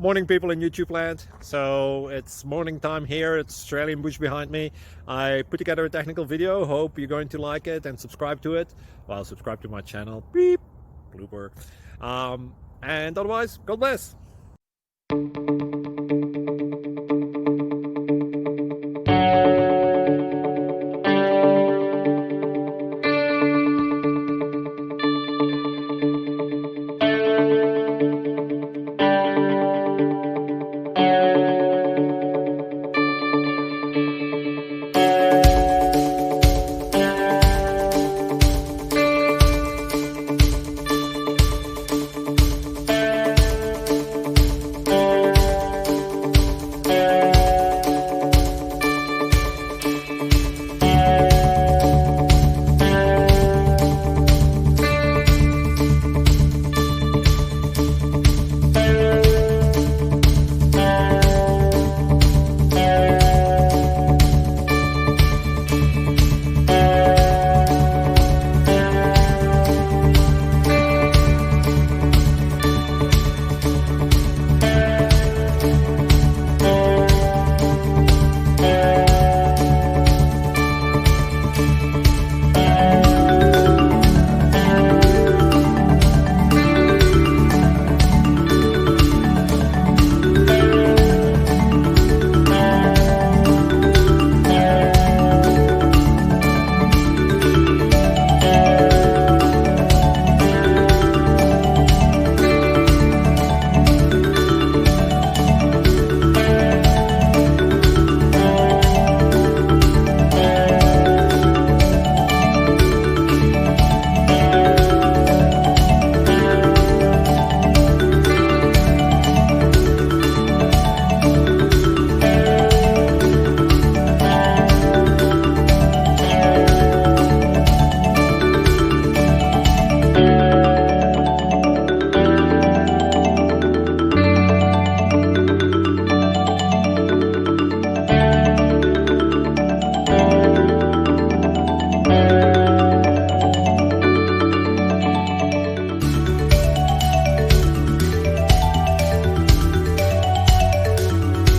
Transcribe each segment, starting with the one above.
Morning, people in YouTube land. So it's morning time here. It's Australian bush behind me. I put together a technical video. Hope you're going to like it and subscribe to it. Well, subscribe to my channel. Beep, blooper. And otherwise, God bless.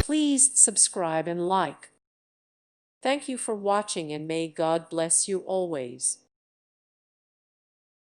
Please subscribe and like. Thank you for watching, and may God bless you always.